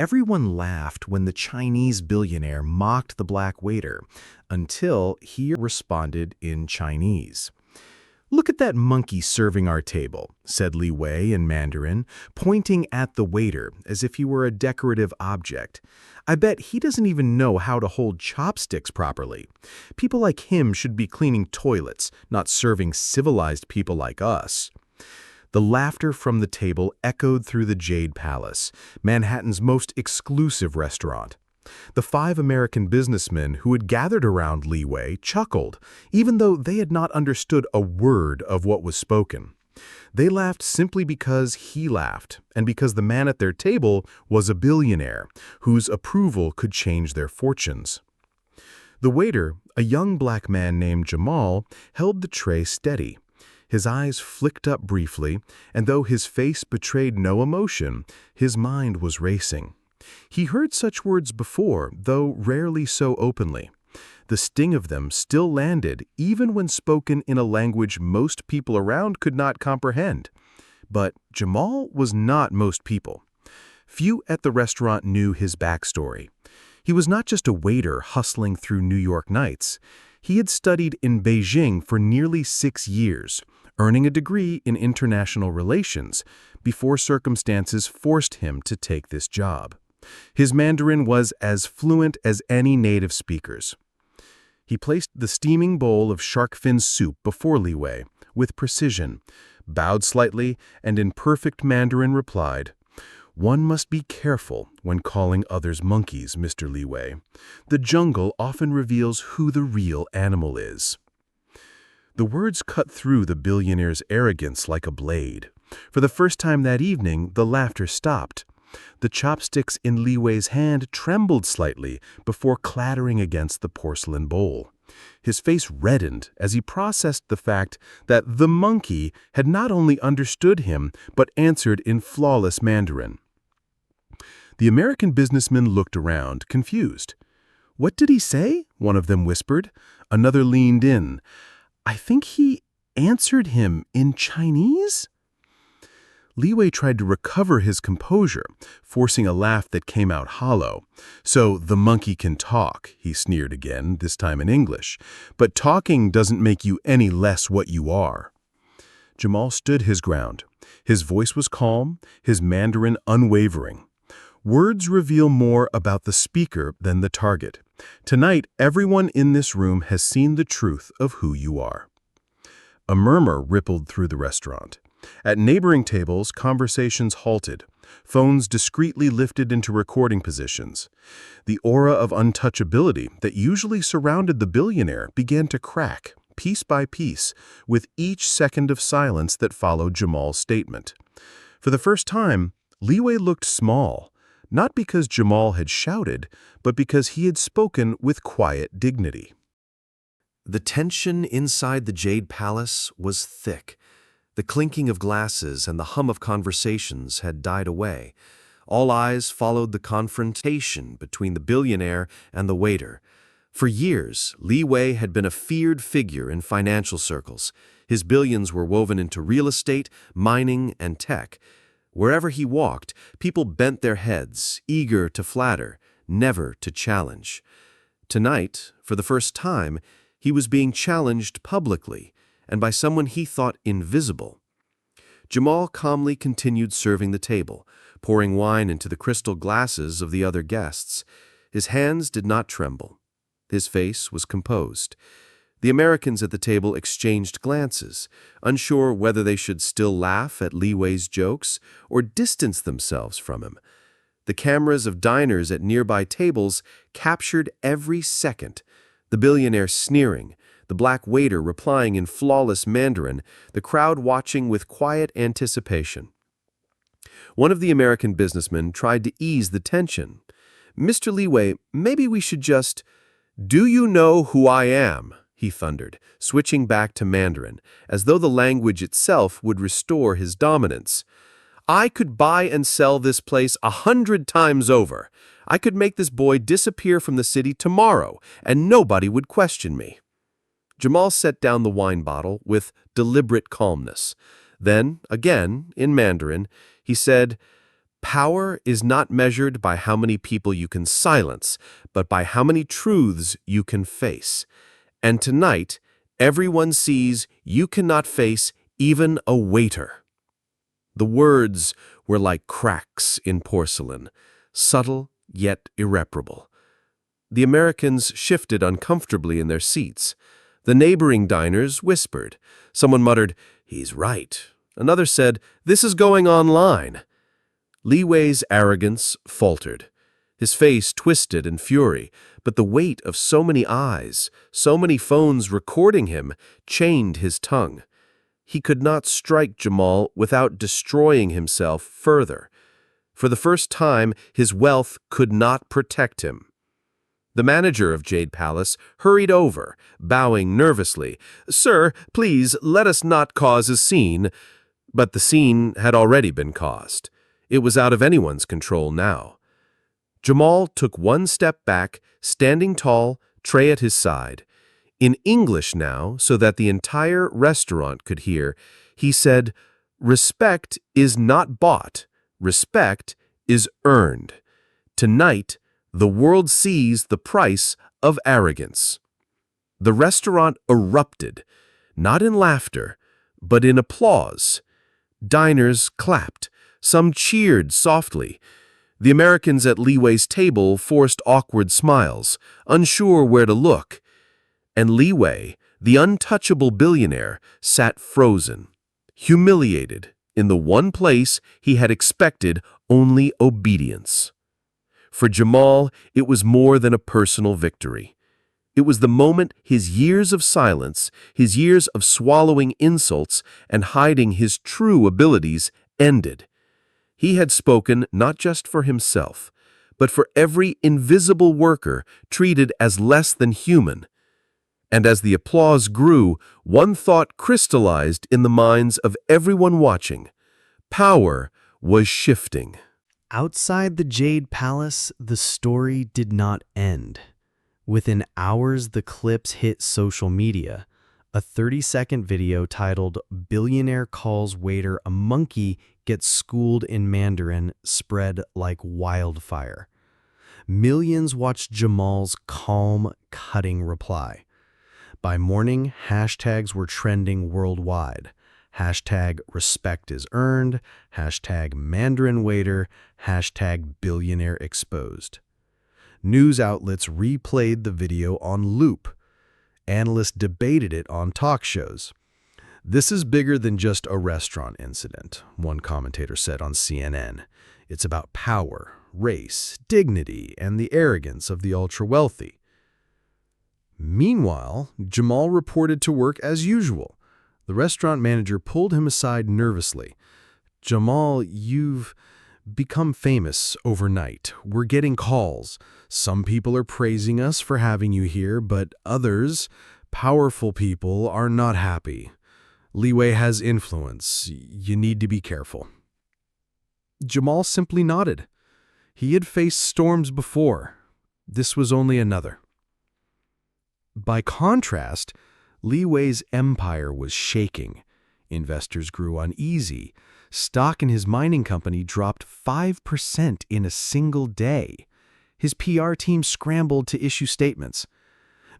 Everyone laughed when the Chinese billionaire mocked the black waiter, until he responded in Chinese. "Look at that monkey serving our table," said Li Wei in Mandarin, pointing at the waiter as if he were a decorative object. "I bet he doesn't even know how to hold chopsticks properly. People like him should be cleaning toilets, not serving civilized people like us." The laughter from the table echoed through the Jade Palace, Manhattan's most exclusive restaurant. The 5 American businessmen who had gathered around Li Wei chuckled, even though they had not understood a word of what was spoken. They laughed simply because he laughed, and because the man at their table was a billionaire, whose approval could change their fortunes. The waiter, a young black man named Jamal, held the tray steady. His eyes flicked up briefly, and though his face betrayed no emotion, his mind was racing. He heard such words before, though rarely so openly. The sting of them still landed, even when spoken in a language most people around could not comprehend. But Jamal was not most people. Few at the restaurant knew his backstory. He was not just a waiter hustling through New York nights. He had studied in Beijing for nearly 6 years, earning a degree in international relations, before circumstances forced him to take this job. His Mandarin was as fluent as any native speaker's. He placed the steaming bowl of shark fin soup before Li Wei, with precision, bowed slightly, and in perfect Mandarin replied, "One must be careful when calling others monkeys, Mr. Li Wei. The jungle often reveals who the real animal is." The words cut through the billionaire's arrogance like a blade. For the first time that evening, the laughter stopped. The chopsticks in Li Wei's hand trembled slightly before clattering against the porcelain bowl. His face reddened as he processed the fact that the monkey had not only understood him, but answered in flawless Mandarin. The American businessmen looked around, confused. "What did he say?" one of them whispered. Another leaned in. "I think he answered him in Chinese?" Li Wei tried to recover his composure, forcing a laugh that came out hollow. "So the monkey can talk," he sneered again, this time in English. "But talking doesn't make you any less what you are." Jamal stood his ground. His voice was calm, his Mandarin unwavering. Words reveal more about the speaker than the target. Tonight, everyone in this room has seen the truth of who you are. A murmur rippled through the restaurant. At neighboring tables, conversations halted, phones discreetly lifted into recording positions. The aura of untouchability that usually surrounded the billionaire began to crack, piece by piece, with each second of silence that followed Jamal's statement. For the first time, Li Wei looked small, not because Jamal had shouted, but because he had spoken with quiet dignity. The tension inside the Jade Palace was thick. The clinking of glasses and the hum of conversations had died away. All eyes followed the confrontation between the billionaire and the waiter. For years, Li Wei had been a feared figure in financial circles. His billions were woven into real estate, mining, and tech. Wherever he walked, people bent their heads, eager to flatter, never to challenge. Tonight, for the first time, he was being challenged publicly, and by someone he thought invisible. Jamal calmly continued serving the table, pouring wine into the crystal glasses of the other guests. His hands did not tremble. His face was composed. The Americans at the table exchanged glances, unsure whether they should still laugh at Li Wei's jokes or distance themselves from him. The cameras of diners at nearby tables captured every second, the billionaire sneering, the black waiter replying in flawless Mandarin, the crowd watching with quiet anticipation. One of the American businessmen tried to ease the tension. "Mr. Li Wei, maybe we should just—" "Do you know who I am?" he thundered, switching back to Mandarin, as though the language itself would restore his dominance. "I could buy and sell this place 100 times over. I could make this boy disappear from the city tomorrow, and nobody would question me." Jamal set down the wine bottle with deliberate calmness. Then, again, in Mandarin, he said, Power is not measured by how many people you can silence, but by how many truths you can face. And tonight, everyone sees you cannot face even a waiter. The words were like cracks in porcelain, subtle yet irreparable. The Americans shifted uncomfortably in their seats. The neighboring diners whispered. Someone muttered, "He's right." Another said, "This is going online." Li Wei's arrogance faltered. His face twisted in fury, but the weight of so many eyes, so many phones recording him, chained his tongue. He could not strike Jamal without destroying himself further. For the first time, his wealth could not protect him. The manager of Jade Palace hurried over, bowing nervously. "Sir, please let us not cause a scene." But the scene had already been caused. It was out of anyone's control now. Jamal took one step back, standing tall, tray at his side. In English now, so that the entire restaurant could hear, he said, "Respect is not bought. Respect is earned. Tonight, the world sees the price of arrogance." The restaurant erupted, not in laughter, but in applause. Diners clapped. Some cheered softly. The Americans at Li Wei's table forced awkward smiles, unsure where to look. And Li Wei, the untouchable billionaire, sat frozen, humiliated, in the one place he had expected only obedience. For Jamal, it was more than a personal victory. It was the moment his years of silence, his years of swallowing insults and hiding his true abilities ended. He had spoken not just for himself, but for every invisible worker treated as less than human. And as the applause grew, one thought crystallized in the minds of everyone watching. Power was shifting. Outside the Jade Palace, the story did not end. Within hours, the clips hit social media. A 30-second video titled "Billionaire Calls Waiter a Monkey Gets Schooled in Mandarin" spread like wildfire. Millions watched Jamal's calm, cutting reply. By morning, hashtags were trending worldwide. Hashtag respect is earned, hashtag Mandarin waiter, hashtag billionaire exposed. News outlets replayed the video on loop. Analysts debated it on talk shows. "This is bigger than just a restaurant incident," one commentator said on CNN. "It's about power, race, dignity, and the arrogance of the ultra-wealthy." Meanwhile, Jamal reported to work as usual. The restaurant manager pulled him aside nervously. "Jamal, you've become famous overnight. We're getting calls. Some people are praising us for having you here, but others, powerful people, are not happy. Li Wei has influence. You need to be careful." Jamal simply nodded. He had faced storms before. This was only another. By contrast, Li Wei's empire was shaking. Investors grew uneasy. Stock in his mining company dropped 5% in a single day. His PR team scrambled to issue statements.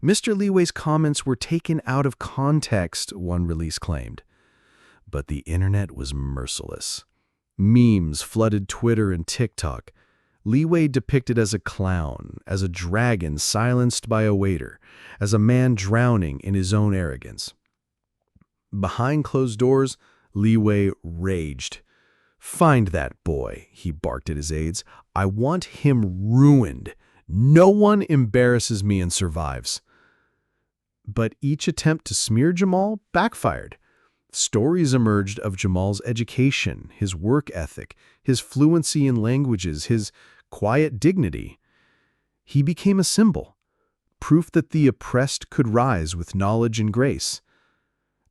Mr. Li Wei's comments were taken out of context, one release claimed. But the internet was merciless. Memes flooded Twitter and TikTok. Li Wei depicted as a clown, as a dragon silenced by a waiter, as a man drowning in his own arrogance. Behind closed doors, Li Wei raged. "Find that boy," he barked at his aides. "I want him ruined. No one embarrasses me and survives." But each attempt to smear Jamal backfired. Stories emerged of Jamal's education, his work ethic, his fluency in languages, his quiet dignity. He became a symbol, proof that the oppressed could rise with knowledge and grace.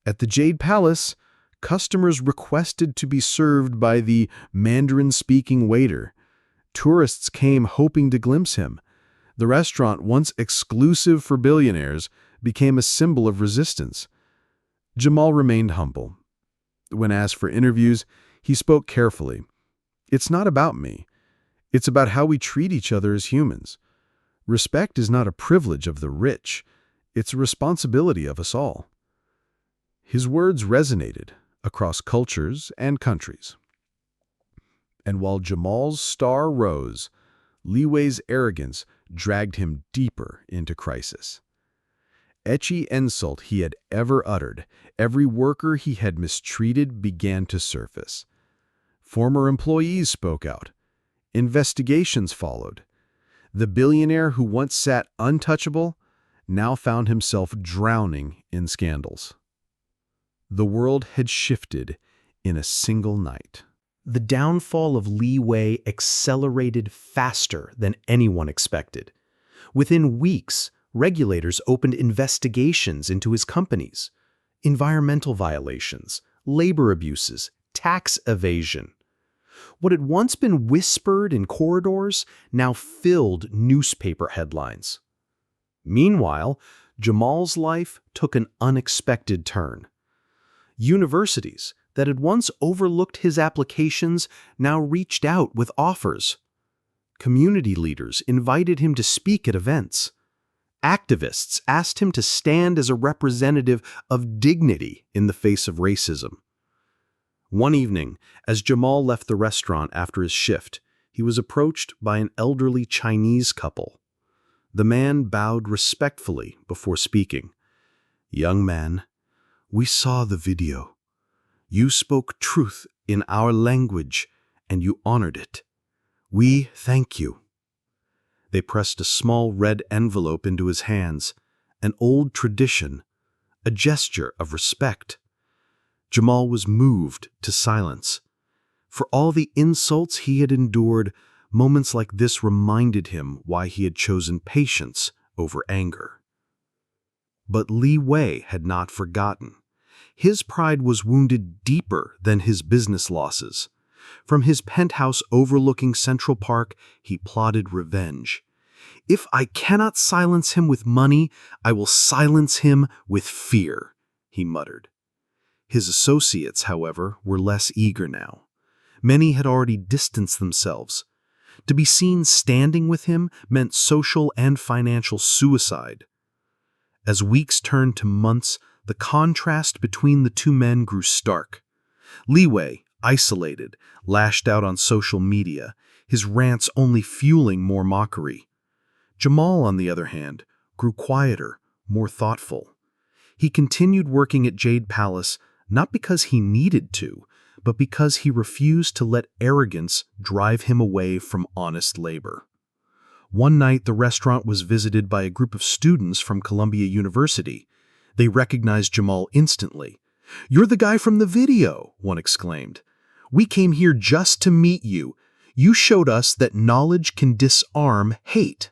At the Jade Palace, customers requested to be served by the Mandarin-speaking waiter. Tourists came hoping to glimpse him. The restaurant, once exclusive for billionaires, became a symbol of resistance. Jamal remained humble. When asked for interviews, he spoke carefully. It's not about me. It's about how we treat each other as humans. Respect is not a privilege of the rich. It's a responsibility of us all." His words resonated across cultures and countries. And while Jamal's star rose, Li Wei's arrogance dragged him deeper into crisis. Every insult he had ever uttered, every worker he had mistreated began to surface. Former employees spoke out. Investigations followed. The billionaire who once sat untouchable now found himself drowning in scandals. The world had shifted in a single night. The downfall of Li Wei accelerated faster than anyone expected. Within weeks, regulators opened investigations into his companies. Environmental violations, labor abuses, tax evasion. What had once been whispered in corridors now filled newspaper headlines. Meanwhile, Jamal's life took an unexpected turn. Universities that had once overlooked his applications now reached out with offers. Community leaders invited him to speak at events. Activists asked him to stand as a representative of dignity in the face of racism. One evening, as Jamal left the restaurant after his shift, he was approached by an elderly Chinese couple. The man bowed respectfully before speaking. "Young man, we saw the video. You spoke truth in our language, and you honored it. We thank you." They pressed a small red envelope into his hands, an old tradition, a gesture of respect. Jamal was moved to silence. For all the insults he had endured, moments like this reminded him why he had chosen patience over anger. But Li Wei had not forgotten. His pride was wounded deeper than his business losses. From his penthouse overlooking Central Park, he plotted revenge. "If I cannot silence him with money, I will silence him with fear," he muttered. His associates, however, were less eager now. Many had already distanced themselves. To be seen standing with him meant social and financial suicide. As weeks turned to months, the contrast between the two men grew stark. Li Wei, isolated, lashed out on social media, his rants only fueling more mockery. Jamal, on the other hand, grew quieter, more thoughtful. He continued working at Jade Palace not because he needed to, but because he refused to let arrogance drive him away from honest labor. One night, the restaurant was visited by a group of students from Columbia University. They recognized Jamal instantly. "You're the guy from the video," one exclaimed. "We came here just to meet you. You showed us that knowledge can disarm hate."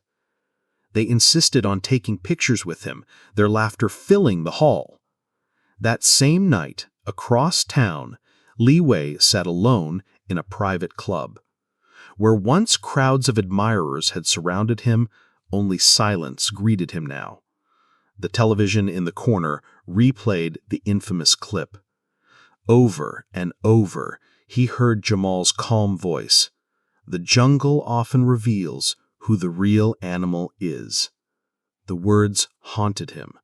They insisted on taking pictures with him, their laughter filling the hall. That same night, across town, Li Wei sat alone in a private club. Where once crowds of admirers had surrounded him, only silence greeted him now. The television in the corner replayed the infamous clip. Over and over, he heard Jamal's calm voice. "The jungle often reveals who the real animal is." The words haunted him.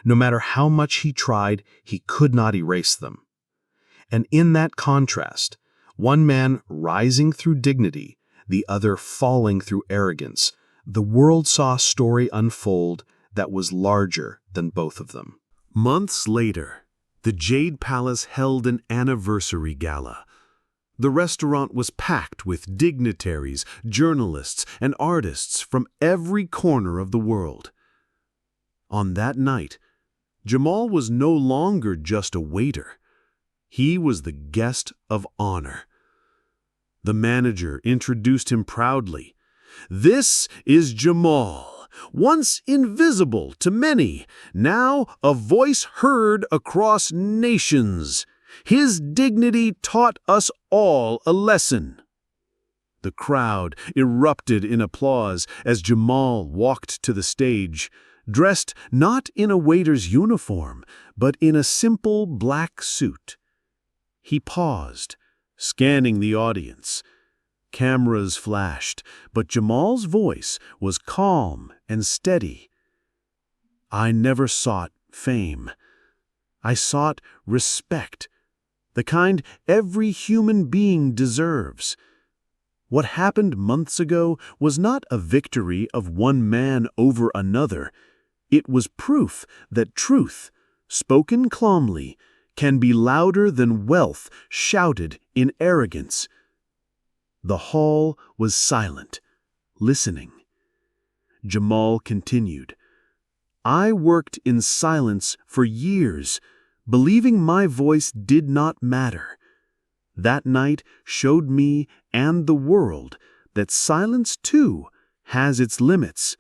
No matter how much he tried, he could not erase them. And in that contrast, one man rising through dignity, the other falling through arrogance, the world saw a story unfold that was larger than both of them. Months later, the Jade Palace held an anniversary gala. The restaurant was packed with dignitaries, journalists, and artists from every corner of the world. On that night, Jamal was no longer just a waiter. He was the guest of honor. The manager introduced him proudly. "This is Jamal, once invisible to many, now a voice heard across nations. His dignity taught us all a lesson." The crowd erupted in applause as Jamal walked to the stage, dressed not in a waiter's uniform, but in a simple black suit. He paused, scanning the audience. Cameras flashed, but Jamal's voice was calm and steady. I never sought fame. I sought respect, the kind every human being deserves. What happened months ago was not a victory of one man over another. It was proof that truth, spoken calmly, can be louder than wealth shouted in arrogance. The hall was silent, listening. Jamal continued, I worked in silence for years, believing my voice did not matter. That night showed me and the world that silence, too, has its limits.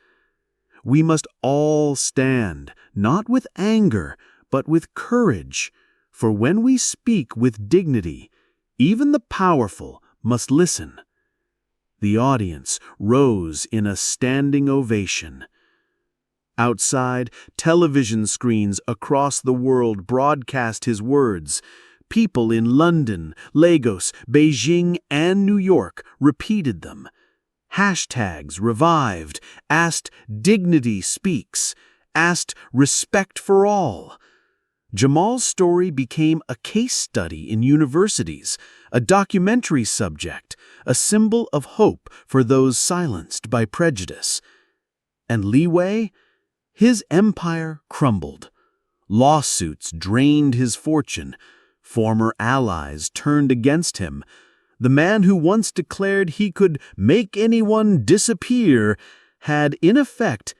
We must all stand, not with anger, but with courage, for when we speak with dignity, even the powerful must listen. The audience rose in a standing ovation. Outside, television screens across the world broadcast his words. People in London, Lagos, Beijing, and New York repeated them. Hashtags revived, asked dignity speaks, asked respect for all. Jamal's story became a case study in universities, a documentary subject, a symbol of hope for those silenced by prejudice. And Li Wei? His empire crumbled. Lawsuits drained his fortune. Former allies turned against him. The man who once declared he could make anyone disappear had, in effect,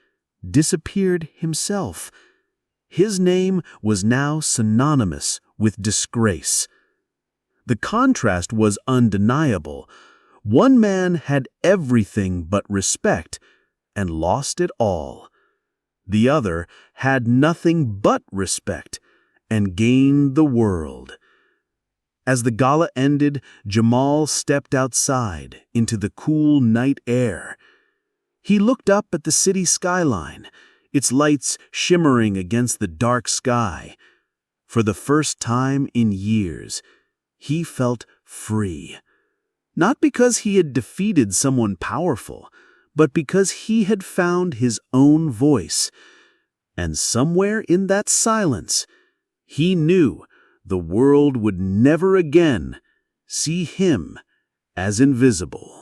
disappeared himself. His name was now synonymous with disgrace. The contrast was undeniable. One man had everything but respect and lost it all. The other had nothing but respect and gained the world. As the gala ended, Jamal stepped outside into the cool night air. He looked up at the city skyline, its lights shimmering against the dark sky. For the first time in years, he felt free. Not because he had defeated someone powerful, but because he had found his own voice. And somewhere in that silence, he knew the world would never again see him as invisible.